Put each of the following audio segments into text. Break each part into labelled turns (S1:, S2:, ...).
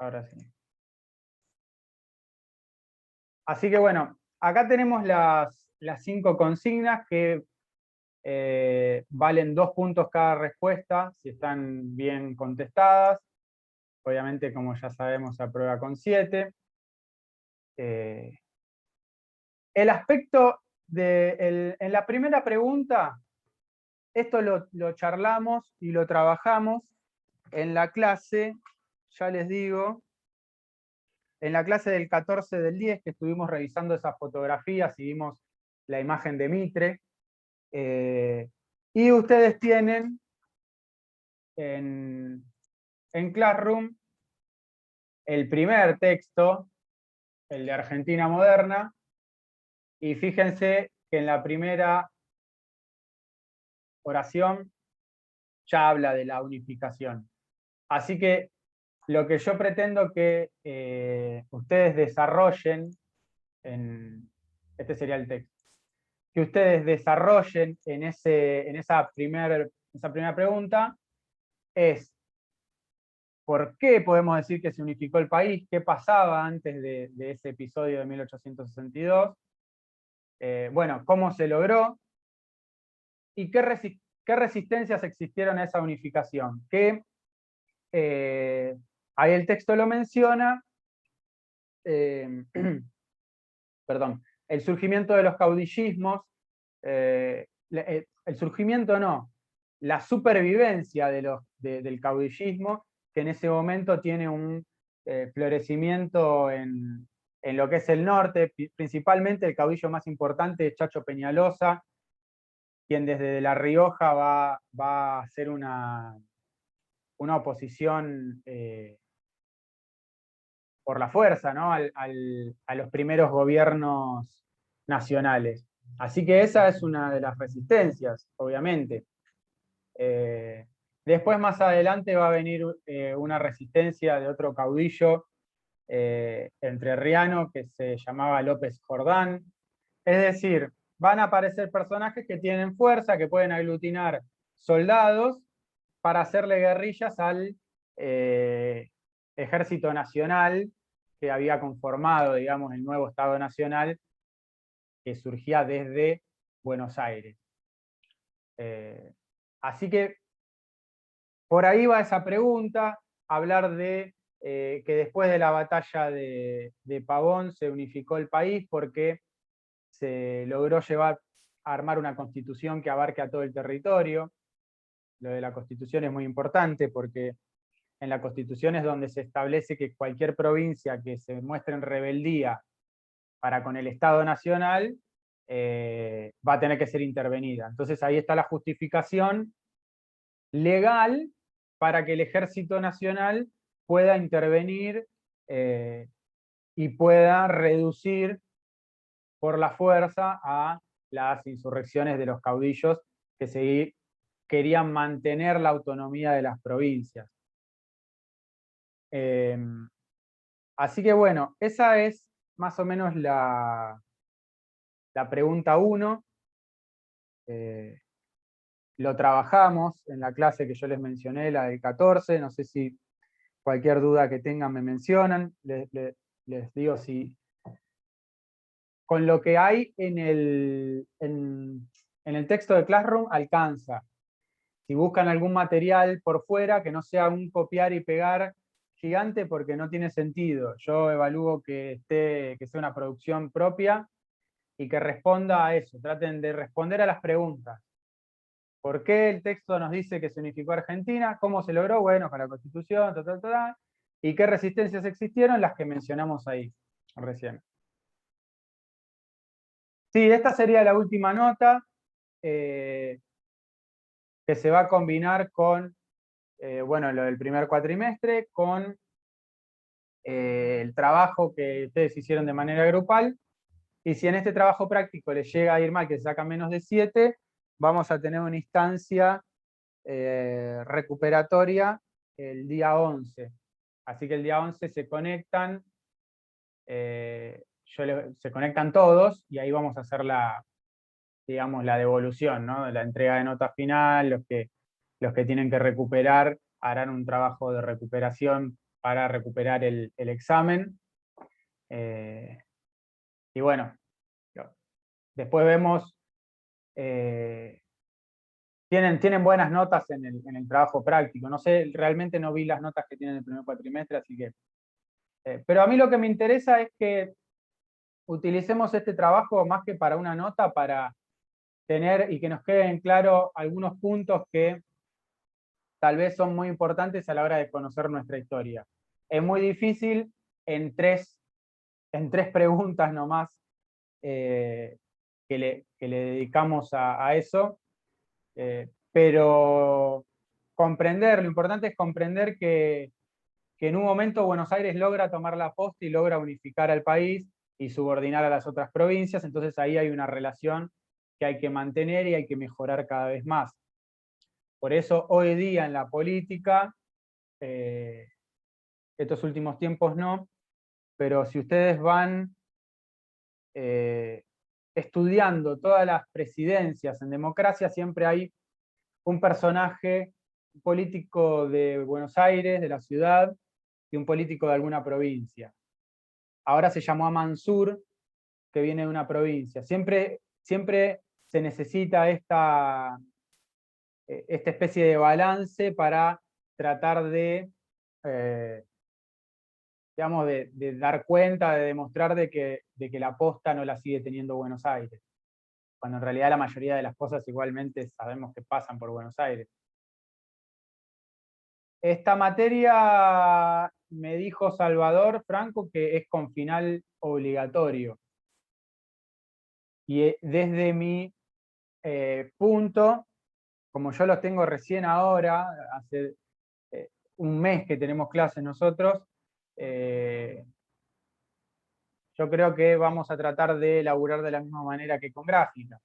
S1: Ahora sí. Así que bueno, acá tenemos las 5 consignas que valen 2 puntos cada respuesta si están bien contestadas. Obviamente, como ya sabemos, se aprueba con 7. El aspecto en la primera pregunta, esto lo charlamos y lo trabajamos en la clase, ya les digo, en la clase del 14 del 10, que estuvimos revisando esas fotografías y vimos la imagen de Mitre. Y ustedes tienen en Classroom el primer texto, el de Argentina Moderna, y fíjense que en la primera oración ya habla de la unificación. Así que lo que yo pretendo que ustedes desarrollen, este sería el texto, que ustedes desarrollen en esa primera pregunta es ¿por qué podemos decir que se unificó el país? ¿Qué pasaba antes de ese episodio de 1862? Bueno, ¿cómo se logró? ¿Y qué resistencias existieron a esa unificación? Que ahí el texto lo menciona, perdón, el surgimiento de los caudillismos, el surgimiento no, la supervivencia del caudillismo, que en ese momento tiene un florecimiento en lo que es el norte, principalmente el caudillo más importante es Chacho Peñalosa, quien desde La Rioja va a hacer una oposición por la fuerza, ¿no? A los primeros gobiernos nacionales. Así que esa es una de las resistencias, obviamente. Después, más adelante, va a venir una resistencia de otro caudillo entrerriano que se llamaba López Jordán. Es decir, van a aparecer personajes que tienen fuerza, que pueden aglutinar soldados para hacerle guerrillas al Ejército Nacional que había conformado, digamos, el nuevo Estado Nacional que surgía desde Buenos Aires. Así que por ahí va esa pregunta, hablar de que después de la batalla de Pavón se unificó el país porque se logró armar una constitución que abarque a todo el territorio. Lo de la constitución es muy importante porque en la constitución es donde se establece que cualquier provincia que se muestre en rebeldía para con el Estado Nacional va a tener que ser intervenida. Entonces ahí está la justificación legal para que el Ejército Nacional pueda intervenir y pueda reducir por la fuerza a las insurrecciones de los caudillos que querían mantener la autonomía de las provincias. Así que bueno, esa es más o menos la pregunta 1. Lo trabajamos en la clase que yo les mencioné, la del 14, no sé si cualquier duda que tengan me mencionan, les digo si con lo que hay en el texto de Classroom alcanza. Si buscan algún material por fuera, que no sea un copiar y pegar gigante porque no tiene sentido. Yo evalúo que sea una producción propia y que responda a eso. Traten de responder a las preguntas. ¿Por qué el texto nos dice que se unificó Argentina? ¿Cómo se logró? Bueno, con la Constitución, ¿y qué resistencias existieron? Las que mencionamos ahí recién. Sí, esta sería la última nota que se va a combinar con, bueno, lo del primer cuatrimestre, con el trabajo que ustedes hicieron de manera grupal. Y si en este trabajo práctico les llega a ir mal, que se sacan menos de 7, vamos a tener una instancia recuperatoria el día 11. Así que el día 11 se conectan, se conectan todos y ahí vamos a hacer digamos, la devolución, ¿no? La entrega de nota final, los que tienen que recuperar harán un trabajo de recuperación para recuperar el examen. Y bueno, después vemos, tienen buenas notas en el trabajo práctico. No sé, realmente no vi las notas que tienen en el primer cuatrimestre, así que... pero a mí lo que me interesa es que utilicemos este trabajo más que para una nota, para tener y que nos queden claros algunos puntos que tal vez son muy importantes a la hora de conocer nuestra historia. Es muy difícil en tres preguntas nomás que le dedicamos a eso, pero lo importante es comprender que en un momento Buenos Aires logra tomar la posta y logra unificar al país y subordinar a las otras provincias, entonces ahí hay una relación que hay que mantener y hay que mejorar cada vez más. Por eso hoy día en la política, estos últimos tiempos no, pero si ustedes van estudiando todas las presidencias en democracia, siempre hay un personaje político de Buenos Aires, de la ciudad, y un político de alguna provincia. Ahora se llamó a Mansur, que viene de una provincia. Siempre se necesita esta especie de balance para tratar eh, digamos, de dar cuenta, de demostrar de que la posta no la sigue teniendo Buenos Aires, cuando en realidad la mayoría de las cosas igualmente sabemos que pasan por Buenos Aires. Esta materia me dijo Salvador Franco que es con final obligatorio. Y desde mi punto, como yo los tengo recién ahora, hace un mes que tenemos clases nosotros, yo creo que vamos a tratar de elaborar de la misma manera que con gráfica.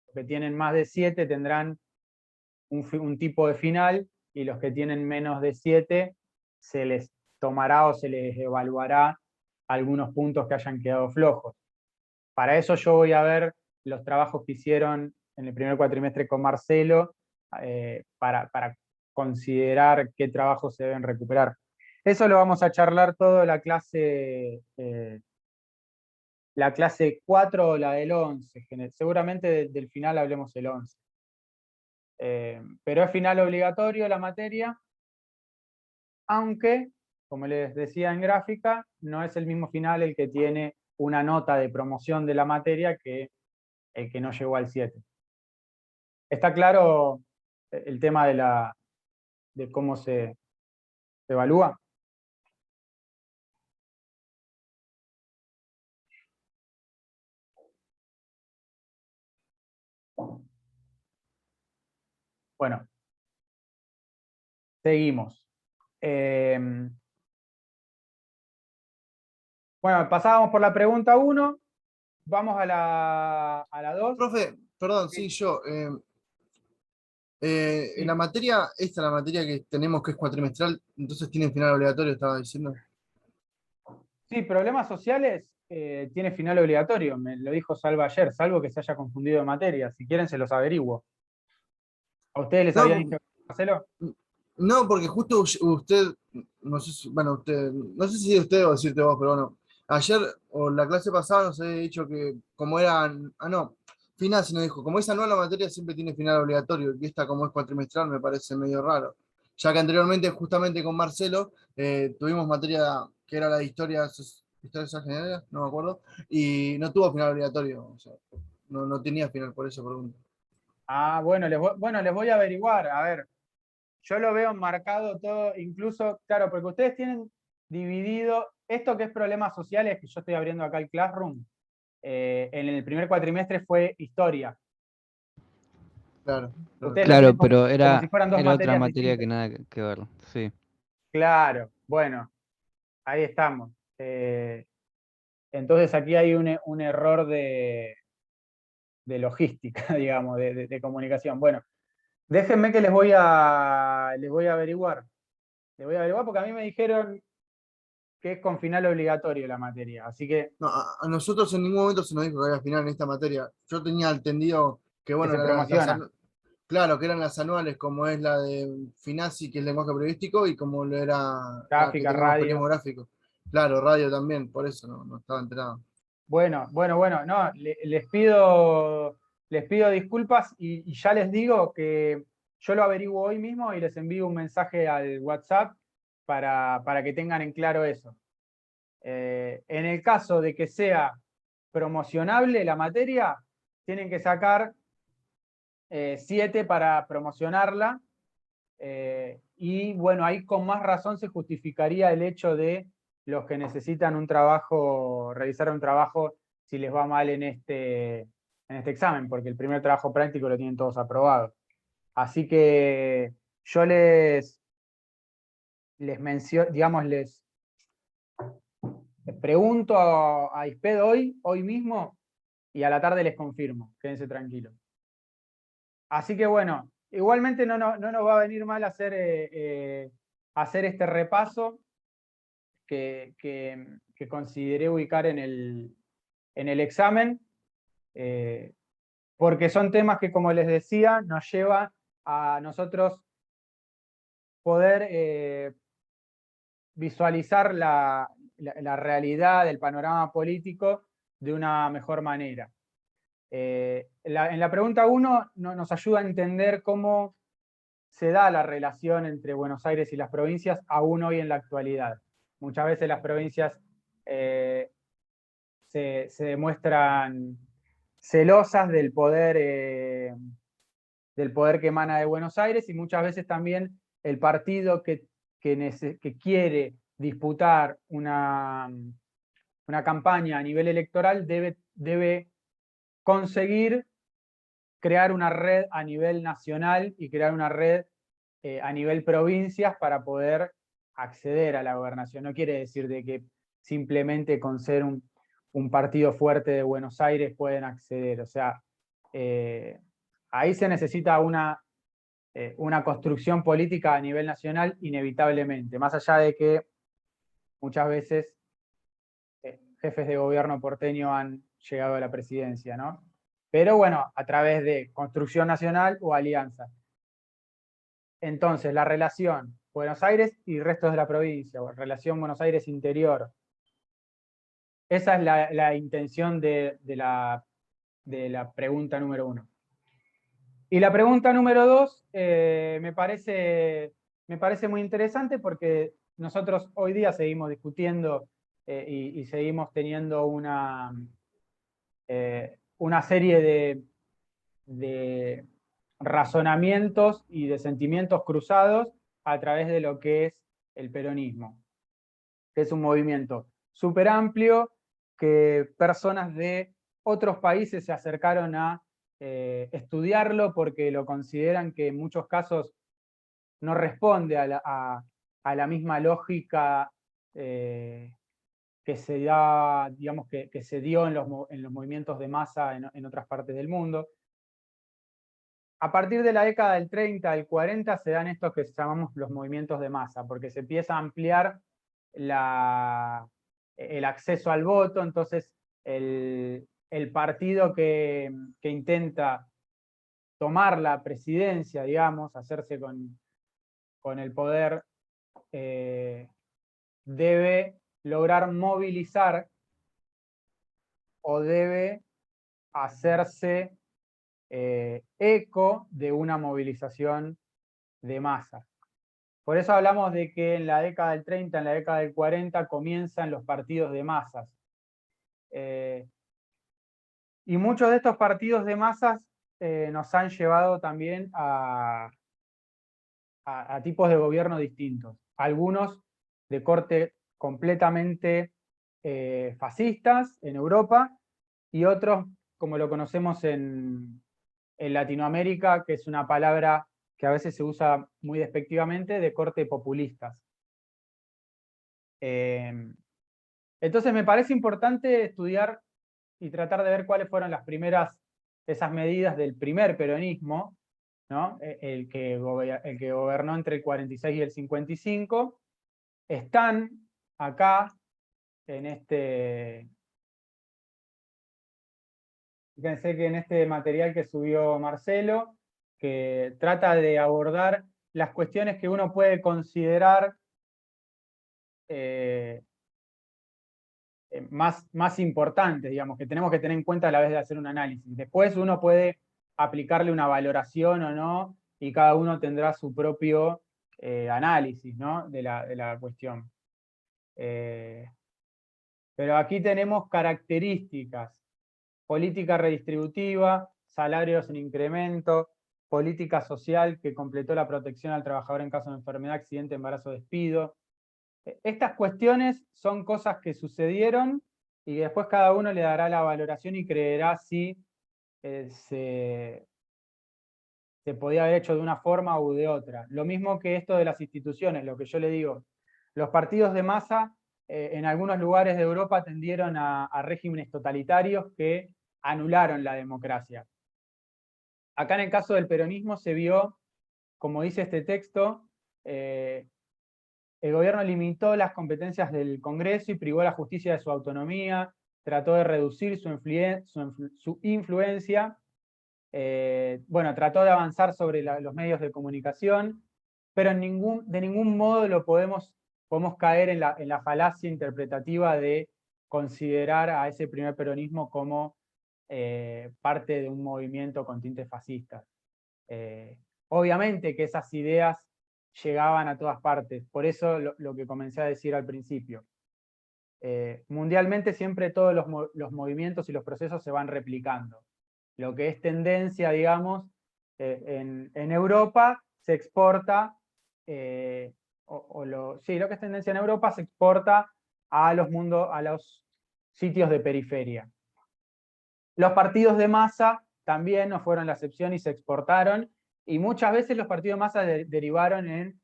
S1: Los que tienen más de 7 tendrán un tipo de final, y los que tienen menos de 7 se les tomará o se les evaluará algunos puntos que hayan quedado flojos. Para eso yo voy a ver los trabajos que hicieron en el primer cuatrimestre con Marcelo, para considerar qué trabajos se deben recuperar. Eso lo vamos a charlar todo la clase 4 o la del 11. Seguramente del final hablemos el 11. Pero es final obligatorio la materia, aunque, como les decía en gráfica, no es el mismo final el que tiene una nota de promoción de la materia que el que no llegó al 7. ¿Está claro el tema de cómo se evalúa? Bueno, seguimos. Bueno, pasábamos por la pregunta 1, vamos a la 2.
S2: Profe, perdón, sí,
S1: Sí,
S2: yo. En la
S1: sí.
S2: materia, esta es la materia que tenemos que es cuatrimestral, entonces tiene final obligatorio, estaba diciendo.
S1: Sí, problemas sociales tiene final obligatorio, me lo dijo Salva ayer, salvo que se haya confundido de materia. Si quieren se los averiguo. ¿A ustedes les había
S2: No,
S1: dicho Marcelo?
S2: no, porque justo usted, no sé si, bueno, usted, no sé si usted o decirte vos, pero bueno, ayer o la clase pasada nos había dicho que como eran, no, final, si nos dijo, como es anual la materia siempre tiene final obligatorio, y esta como es cuatrimestral me parece medio raro. Ya que anteriormente, justamente con Marcelo, tuvimos materia que era la de historia general, no me acuerdo, y no tuvo final obligatorio, o sea, no tenía final, por eso pregunto.
S1: Ah, bueno, les voy a averiguar. A ver, yo lo veo marcado todo, incluso, claro, porque ustedes tienen dividido esto que es problemas sociales, que yo estoy abriendo acá el Classroom, en el primer cuatrimestre fue historia.
S2: Claro, claro.
S1: Ustedes lo
S3: Claro,
S1: tienen
S3: pero
S1: como si fueran dos
S3: era otra
S1: materias
S3: materia que
S1: distintas.
S3: nada que ver, sí.
S1: Claro, bueno, ahí estamos. Entonces aquí hay un error de logística, digamos, de comunicación. Bueno, déjenme que les voy a averiguar. Les voy a averiguar porque a mí me dijeron que es con final obligatorio la materia. Así que
S2: No, a nosotros en ningún momento se nos dijo que había final en esta materia. Yo tenía entendido que,
S1: que
S2: bueno,
S1: se
S2: las
S1: promociona.
S2: Claro, que eran las anuales, como es la de Finazzi, que es lenguaje periodístico, y como lo era la que
S1: Gráfica,
S2: teníamos
S1: radio.
S2: periodismo gráfico. Claro, radio también, por eso no estaba enterado.
S1: Bueno, no, les pido disculpas y ya les digo que yo lo averiguo hoy mismo y les envío un mensaje al WhatsApp para que tengan en claro eso. En el caso de que sea promocionable la materia, tienen que sacar 7 para promocionarla. Y bueno, ahí con más razón se justificaría el hecho de los que necesitan un trabajo, realizar un trabajo si les va mal en este examen, porque el primer trabajo práctico lo tienen todos aprobado. Así que yo les menciono, digamos, les pregunto a ISPED hoy mismo, y a la tarde les confirmo, quédense tranquilos. Así que bueno, igualmente no nos va a venir mal hacer este repaso que consideré ubicar en el examen, eh, porque son temas que, como les decía, nos lleva a nosotros poder visualizar la realidad del panorama político de una mejor manera. En la pregunta 1 nos ayuda a entender cómo se da la relación entre Buenos Aires y las provincias aún hoy en la actualidad. Muchas veces las provincias eh, se demuestran celosas del poder que emana de Buenos Aires, y muchas veces también el partido que quiere disputar una campaña a nivel electoral debe conseguir crear una red a nivel nacional y crear una red a nivel provincias para poder acceder a la gobernación. No quiere decir de que simplemente con ser un partido fuerte de Buenos Aires pueden acceder. O sea, eh, ahí se necesita una construcción política a nivel nacional inevitablemente, más allá de que muchas veces jefes de gobierno porteño han llegado a la presidencia, ¿no? Pero bueno, a través de construcción nacional o alianza. Entonces, la relación Buenos Aires y restos de la provincia, o relación Buenos Aires interior. Esa es la intención de la pregunta número 1. Y la pregunta número 2 me parece muy interesante, porque nosotros hoy día seguimos discutiendo y seguimos teniendo una serie de razonamientos y de sentimientos cruzados a través de lo que es el peronismo, que es un movimiento súper amplio, que personas de otros países se acercaron a estudiarlo porque lo consideran que en muchos casos no responde a la misma lógica que se da, digamos, que se dio en los movimientos de masa en otras partes del mundo. A partir de la década del 30, del 40, se dan estos que llamamos los movimientos de masa, porque se empieza a ampliar el acceso al voto. Entonces el partido que intenta tomar la presidencia, digamos, hacerse con el poder, debe lograr movilizar o debe hacerse eco de una movilización de masa. Por eso hablamos de que en la década del 30, en la década del 40, comienzan los partidos de masas. Y muchos de estos partidos de masas nos han llevado también a tipos de gobierno distintos. Algunos de corte completamente fascistas en Europa, y otros, como lo conocemos en Latinoamérica, que es una palabra que a veces se usa muy despectivamente, de corte populistas. Entonces me parece importante estudiar y tratar de ver cuáles fueron esas medidas del primer peronismo, ¿no? El que gobernó entre el 46 y el 55, están acá fíjense que en este material que subió Marcelo, que trata de abordar las cuestiones que uno puede considerar más importantes, digamos, que tenemos que tener en cuenta a la vez de hacer un análisis. Después uno puede aplicarle una valoración o no, y cada uno tendrá su propio análisis, ¿no?, de la cuestión. Pero aquí tenemos características: política redistributiva, salarios en incremento, política social que completó la protección al trabajador en caso de enfermedad, accidente, embarazo, despido. Estas cuestiones son cosas que sucedieron y después cada uno le dará la valoración y creerá si se podía haber hecho de una forma u de otra. Lo mismo que esto de las instituciones, lo que yo le digo. Los partidos de masa en algunos lugares de Europa tendieron a regímenes totalitarios que anularon la democracia. Acá en el caso del peronismo se vio, como dice este texto, el gobierno limitó las competencias del Congreso y privó a la justicia de su autonomía, trató de reducir su influencia, bueno, trató de avanzar sobre los medios de comunicación, pero de ningún modo podemos caer en la falacia interpretativa de considerar a ese primer peronismo como parte de un movimiento con tintes fascistas. Obviamente que esas ideas llegaban a todas partes, por eso lo que comencé a decir al principio. Mundialmente siempre todos los movimientos y los procesos se van replicando. Lo que es tendencia, digamos, en Europa se exporta, lo que es tendencia en Europa se exporta a los sitios de periferia. Los partidos de masa también no fueron la excepción y se exportaron, y muchas veces los partidos de masa derivaron en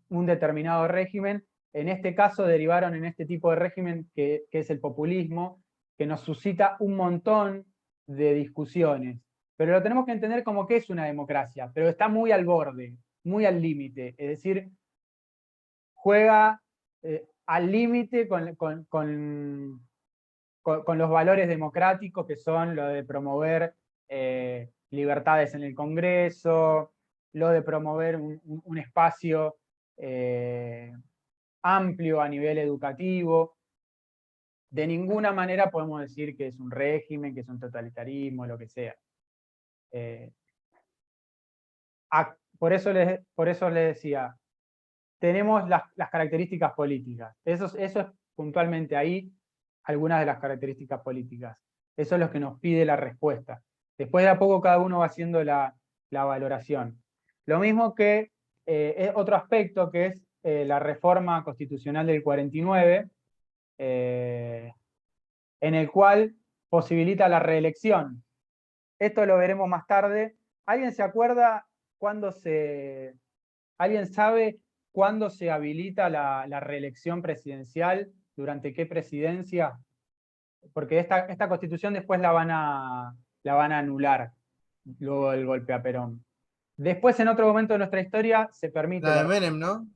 S1: un determinado régimen. En este caso derivaron en este tipo de régimen que es el populismo, que nos suscita un montón de discusiones. Pero lo tenemos que entender como que es una democracia, pero está muy al borde, muy al límite. Es decir, juega al límite con los valores democráticos, que son lo de promover libertades en el Congreso, lo de promover un espacio amplio a nivel educativo. De ninguna manera podemos decir que es un régimen, que es un totalitarismo, lo que sea. Por eso les decía, tenemos las características políticas. Eso es puntualmente ahí algunas de las características políticas. Eso es lo que nos pide la respuesta. Después de a poco cada uno va haciendo la valoración. Lo mismo que es otro aspecto, que es la reforma constitucional del 49, en el cual posibilita la reelección. Esto lo veremos más tarde. ¿Alguien se acuerda alguien sabe cuándo se habilita la reelección presidencial? ¿Durante qué presidencia? Porque esta constitución después la van a anular, luego del golpe a Perón. Después, en otro momento de nuestra historia, se permite
S2: La de Menem, ¿no?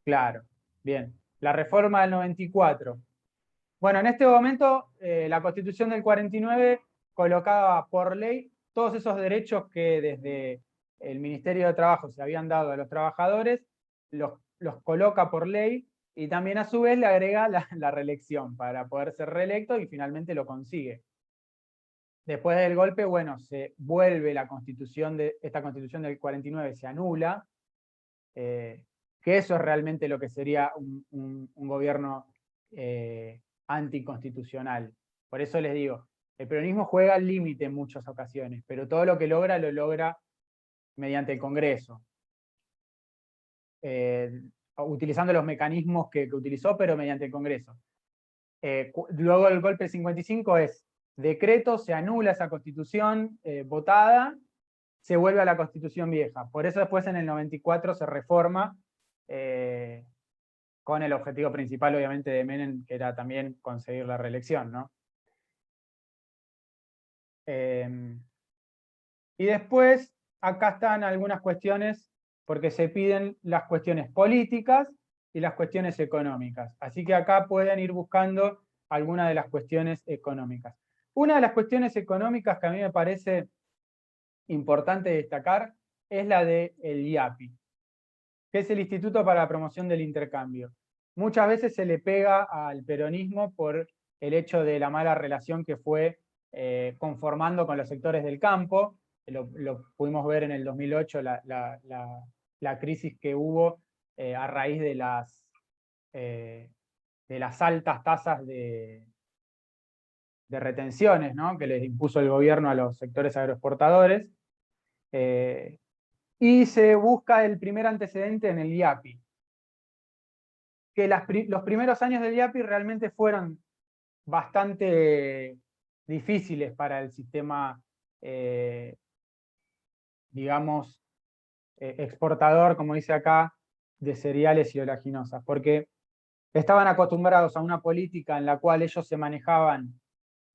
S1: Claro, bien. La reforma del 94. Bueno, en este momento, la Constitución del 49 colocaba por ley todos esos derechos que desde el Ministerio de Trabajo se habían dado a los trabajadores, los coloca por ley, y también a su vez le agrega la reelección para poder ser reelecto, y finalmente lo consigue. Después del golpe, bueno, se vuelve esta Constitución del 49 se anula, que eso es realmente lo que sería un gobierno anticonstitucional. Por eso les digo, el peronismo juega al límite en muchas ocasiones, pero todo lo que logra, lo logra mediante el Congreso. Utilizando los mecanismos que utilizó, pero mediante el Congreso. Luego del golpe del 55 es decreto, se anula esa constitución votada, se vuelve a la constitución vieja. Por eso después en el 94 se reforma, con el objetivo principal obviamente de Menem, que era también conseguir la reelección, ¿no? Y después, acá están algunas cuestiones, porque se piden las cuestiones políticas y las cuestiones económicas. Así que acá pueden ir buscando algunas de las cuestiones económicas. Una de las cuestiones económicas que a mí me parece importante destacar es la del IAPI, que es el Instituto para la Promoción del Intercambio. Muchas veces se le pega al peronismo por el hecho de la mala relación que fue conformando con los sectores del campo. Lo pudimos ver en el 2008, la crisis que hubo a raíz de las altas tasas de retenciones, ¿no?, que les impuso el gobierno a los sectores agroexportadores. Y se busca el primer antecedente en el IAPI, que los primeros años del IAPI realmente fueron bastante difíciles para el sistema, digamos, exportador, como dice acá, de cereales y oleaginosas, porque estaban acostumbrados a una política en la cual ellos se manejaban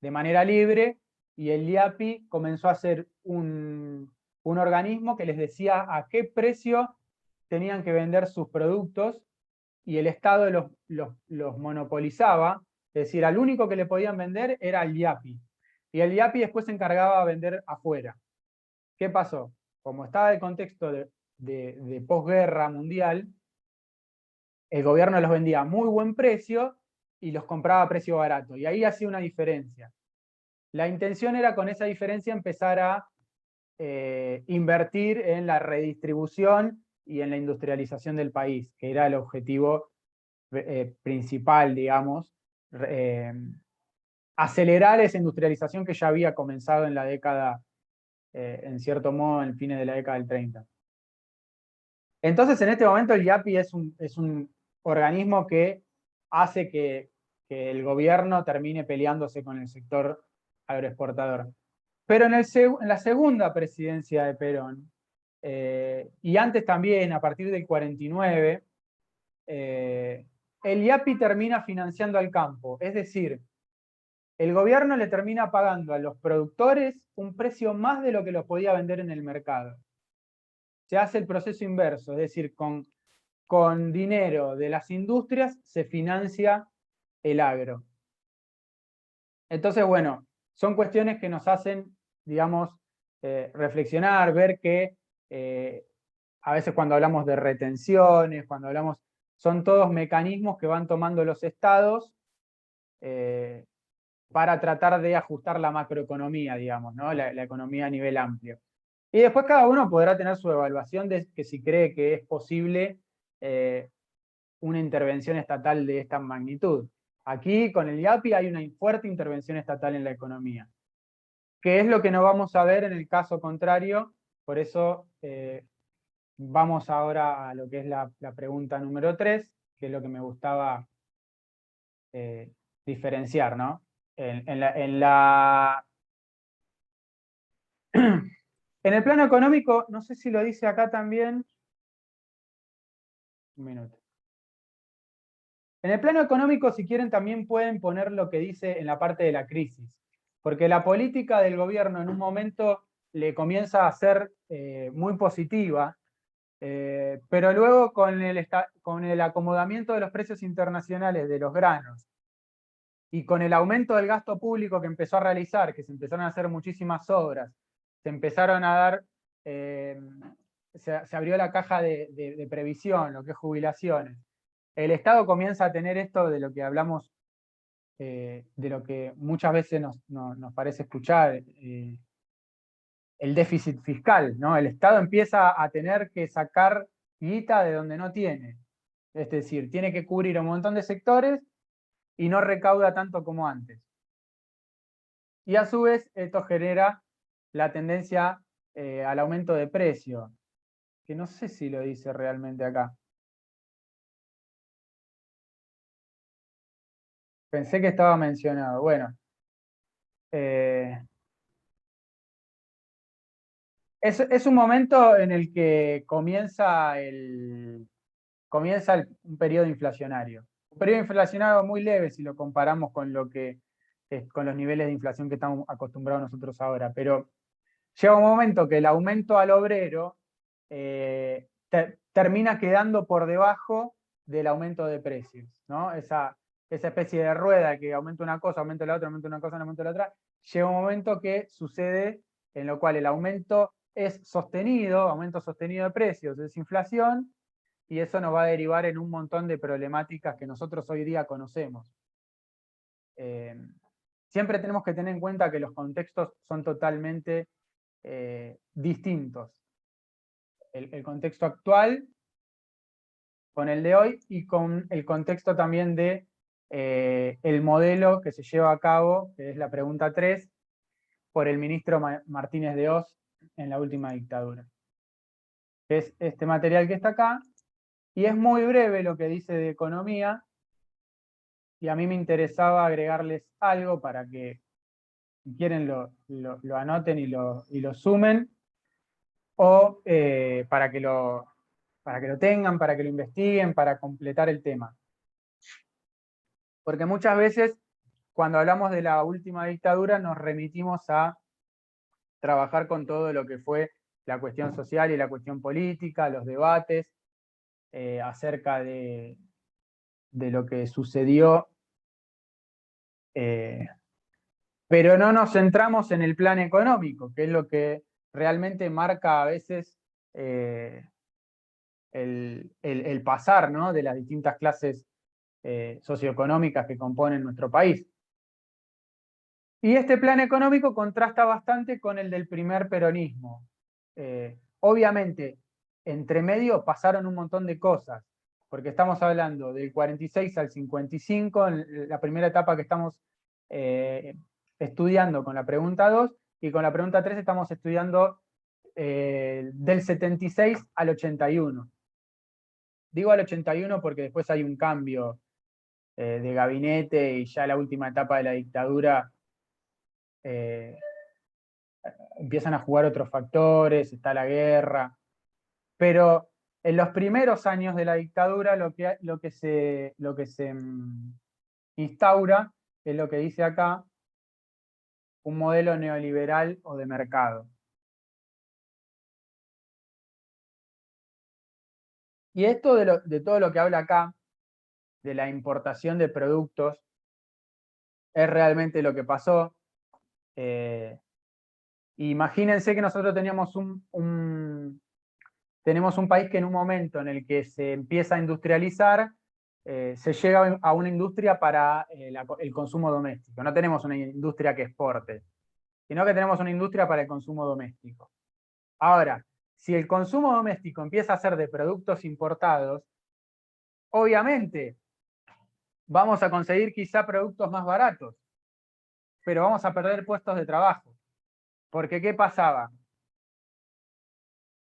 S1: de manera libre, y el IAPI comenzó a ser un organismo que les decía a qué precio tenían que vender sus productos, y el Estado los monopolizaba, es decir, al único que le podían vender era el IAPI, y el IAPI después se encargaba de vender afuera. ¿Qué pasó? Como estaba el contexto de posguerra mundial, el gobierno los vendía a muy buen precio y los compraba a precio barato, y ahí hacía una diferencia. La intención era con esa diferencia empezar a invertir en la redistribución y en la industrialización del país, que era el objetivo principal, digamos, acelerar esa industrialización que ya había comenzado en la década, en cierto modo, en fines de la década del 30. Entonces, en este momento el IAPI es un organismo que hace que el gobierno termine peleándose con el sector agroexportador. Pero en la segunda presidencia de Perón, y antes también, a partir del 49, el IAPI termina financiando al campo. Es decir, el gobierno le termina pagando a los productores un precio más de lo que los podía vender en el mercado. Se hace el proceso inverso, es decir, con dinero de las industrias se financia el agro. Entonces, bueno, son cuestiones que nos hacen, digamos, reflexionar, ver que a veces cuando hablamos de retenciones, son todos mecanismos que van tomando los estados para tratar de ajustar la macroeconomía, digamos, ¿no? La economía a nivel amplio. Y después cada uno podrá tener su evaluación de que si cree que es posible una intervención estatal de esta magnitud. Aquí con el IAPI hay una fuerte intervención estatal en la economía, que es lo que no vamos a ver en el caso contrario. Por eso vamos ahora a lo que es la pregunta número 3, que es lo que me gustaba diferenciar, ¿no? En el plano económico, no sé si lo dice acá también. Un minuto. En el plano económico, si quieren, también pueden poner lo que dice en la parte de la crisis, porque la política del gobierno en un momento le comienza a ser muy positiva, pero luego con el acomodamiento de los precios internacionales de los granos y con el aumento del gasto público que empezó a realizar, que se empezaron a hacer muchísimas obras, se empezaron a dar, se abrió la caja de previsión, lo que es jubilaciones. El Estado comienza a tener esto de lo que hablamos, de lo que muchas veces nos parece escuchar, el déficit fiscal, ¿no? El Estado empieza a tener que sacar guita de donde no tiene. Es decir, tiene que cubrir un montón de sectores y no recauda tanto como antes. Y a su vez esto genera la tendencia al aumento de precio, que no sé si lo dice realmente acá. Pensé que estaba mencionado. Bueno, es un momento en el que comienza un periodo inflacionario. Un periodo inflacionario muy leve si lo comparamos con con los niveles de inflación que estamos acostumbrados nosotros ahora. Pero llega un momento que el aumento al obrero termina quedando por debajo del aumento de precios, ¿no? Esa especie de rueda que aumenta una cosa, aumenta la otra, aumenta una cosa, aumenta la otra. Llega un momento que sucede en lo cual el aumento es sostenido, aumento sostenido de precios, es inflación, y eso nos va a derivar en un montón de problemáticas que nosotros hoy día conocemos. Siempre tenemos que tener en cuenta que los contextos son totalmente distintos. El contexto actual con el de hoy y con el contexto también de el modelo que se lleva a cabo, que es la pregunta 3, por el ministro Martínez de Oz en la última dictadura. Es este material que está acá, y es muy breve lo que dice de economía, y a mí me interesaba agregarles algo para que, si quieren, lo anoten y lo sumen, o para que lo tengan, para que lo investiguen, para completar el tema. Porque muchas veces, cuando hablamos de la última dictadura, nos remitimos a trabajar con todo lo que fue la cuestión social y la cuestión política, los debates acerca de lo que sucedió, pero no nos centramos en el plan económico, que es lo que realmente marca a veces el pasar, ¿no?, de las distintas clases socioeconómicas que componen nuestro país. Y este plan económico contrasta bastante con el del primer peronismo. Obviamente, entre medio pasaron un montón de cosas, porque estamos hablando del 46 al 55, en la primera etapa que estamos estudiando con la pregunta 2, y con la pregunta 3 estamos estudiando del 76 al 81. Digo al 81 porque después hay un cambio de gabinete y ya la última etapa de la dictadura empiezan a jugar otros factores, está la guerra, pero en los primeros años de la dictadura lo que se instaura es lo que dice acá, un modelo neoliberal o de mercado. Y esto de todo lo que habla acá, de la importación de productos, es realmente lo que pasó. Imagínense que nosotros teníamos tenemos un país que en un momento en el que se empieza a industrializar, se llega a una industria para el consumo doméstico. No tenemos una industria que exporte, sino que tenemos una industria para el consumo doméstico. Ahora, si el consumo doméstico empieza a ser de productos importados, obviamente vamos a conseguir quizá productos más baratos, pero vamos a perder puestos de trabajo. Porque ¿qué pasaba?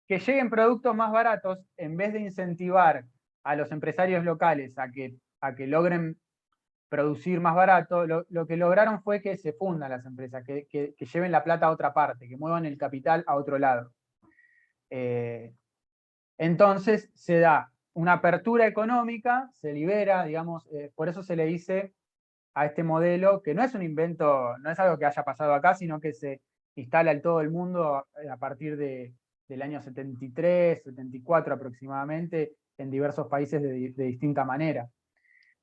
S1: Que lleguen productos más baratos, en vez de incentivar a los empresarios locales a que logren producir más barato, lo que lograron fue que se fundan las empresas, que lleven la plata a otra parte, que muevan el capital a otro lado. Entonces se da una apertura económica, se libera, digamos, por eso se le dice a este modelo, que no es un invento, no es algo que haya pasado acá, sino que se instala en todo el mundo a partir del año 73, 74 aproximadamente, en diversos países de distinta manera.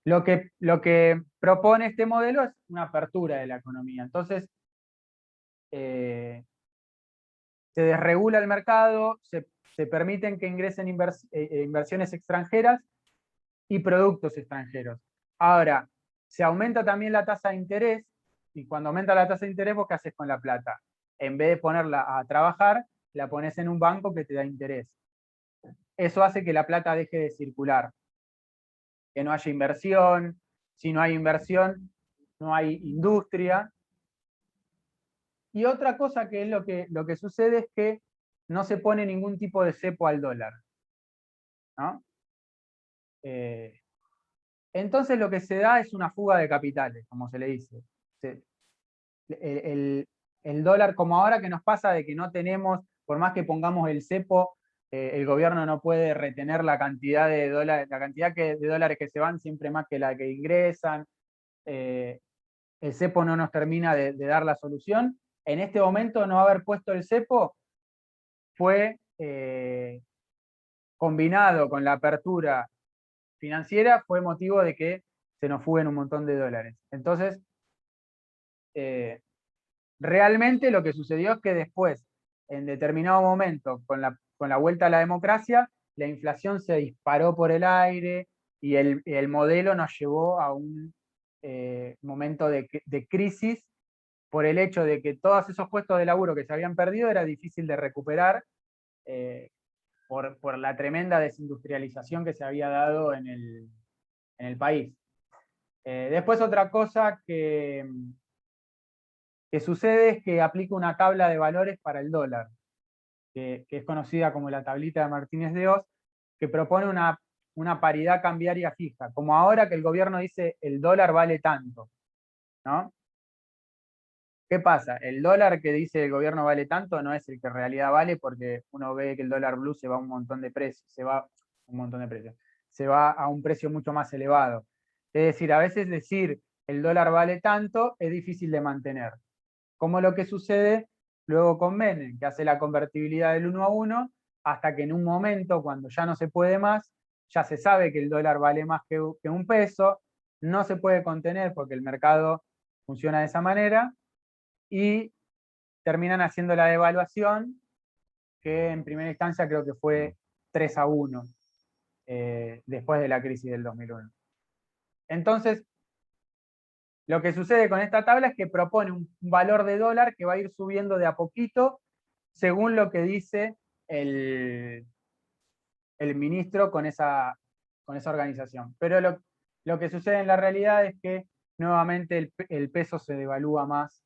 S1: Lo que propone este modelo es una apertura de la economía. Entonces, se desregula el mercado, se permiten que ingresen inversiones extranjeras y productos extranjeros. Ahora, se aumenta también la tasa de interés, y cuando aumenta la tasa de interés, ¿vos qué haces con la plata? En vez de ponerla a trabajar, la pones en un banco que te da interés. Eso hace que la plata deje de circular, que no haya inversión. Si no hay inversión, no hay industria. Y otra cosa que es lo que sucede es que no se pone ningún tipo de cepo al dólar, ¿no? Entonces lo que se da es una fuga de capitales, como se le dice. El, el dólar, como ahora que nos pasa de que no tenemos, por más que pongamos el cepo, el gobierno no puede retener la cantidad de dólares, de dólares que se van, siempre más que la que ingresan. El cepo no nos termina de dar la solución. En este momento, no haber puesto el cepo fue combinado con la apertura financiera, fue motivo de que se nos fuguen un montón de dólares. Entonces, realmente lo que sucedió es que después en determinado momento, con la vuelta a la democracia, la inflación se disparó por el aire y el modelo nos llevó a un momento de crisis por el hecho de que todos esos puestos de laburo que se habían perdido era difícil de recuperar por la tremenda desindustrialización que se había dado en el país. Después otra cosa que sucede es que aplica una tabla de valores para el dólar, que es conocida como la tablita de Martínez de Oz, que propone una paridad cambiaria fija, como ahora que el gobierno dice el dólar vale tanto, ¿no? ¿Qué pasa? El dólar que dice el gobierno vale tanto no es el que en realidad vale, porque uno ve que el dólar blue se va a un montón de precios, se va a un precio mucho más elevado. Es decir, a veces decir el dólar vale tanto es difícil de mantener. Como lo que sucede luego con Menem, que hace la convertibilidad del 1 a 1, hasta que en un momento, cuando ya no se puede más, ya se sabe que el dólar vale más que un peso, no se puede contener porque el mercado funciona de esa manera, y terminan haciendo la devaluación, que en primera instancia creo que fue 3 a 1, después de la crisis del 2001. Entonces, lo que sucede con esta tabla es que propone un valor de dólar que va a ir subiendo de a poquito según lo que dice el ministro con esa organización. Pero lo que sucede en la realidad es que nuevamente el peso se devalúa más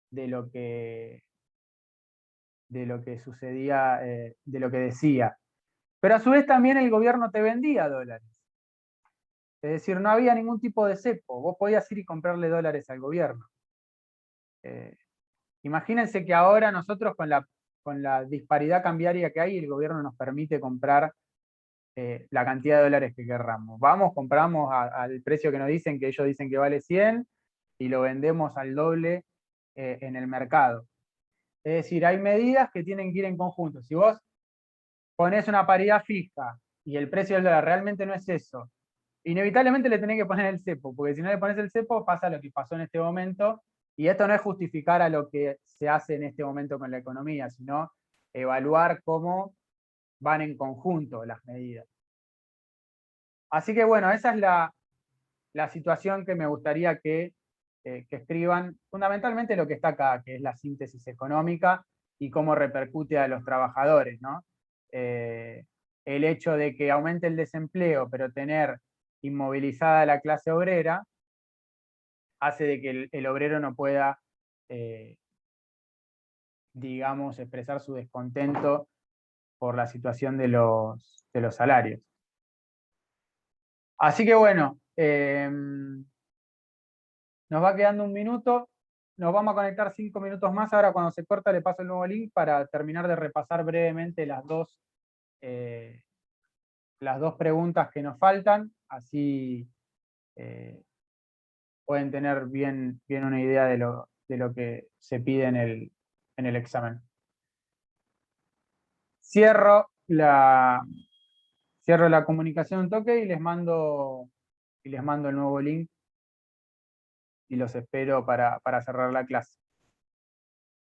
S1: de lo que sucedía, de lo que decía. Pero a su vez también el gobierno te vendía dólares. Es decir, no había ningún tipo de cepo. Vos podías ir y comprarle dólares al gobierno. Imagínense que ahora nosotros con la disparidad cambiaria que hay, el gobierno nos permite comprar la cantidad de dólares que querramos. Vamos, compramos al precio que nos dicen, que ellos dicen que vale 100, y lo vendemos al doble en el mercado. Es decir, hay medidas que tienen que ir en conjunto. Si vos ponés una paridad fija y el precio del dólar realmente no es eso, inevitablemente le tenés que poner el cepo, porque si no le pones el cepo pasa lo que pasó en este momento, y esto no es justificar a lo que se hace en este momento con la economía, sino evaluar cómo van en conjunto las medidas. Así que bueno, esa es la situación que me gustaría que escriban, fundamentalmente lo que está acá, que es la síntesis económica y cómo repercute a los trabajadores, ¿no? El hecho de que aumente el desempleo, pero tener inmovilizada la clase obrera, hace de que el obrero no pueda, digamos, expresar su descontento por la situación de los salarios. Así que bueno, nos va quedando un minuto, nos vamos a conectar 5 minutos más, ahora cuando se corta le paso el nuevo link para terminar de repasar brevemente las dos preguntas que nos faltan, así pueden tener bien una idea de lo que se pide en el examen. Cierro la comunicación un toque y les mando el nuevo link y los espero para cerrar la clase.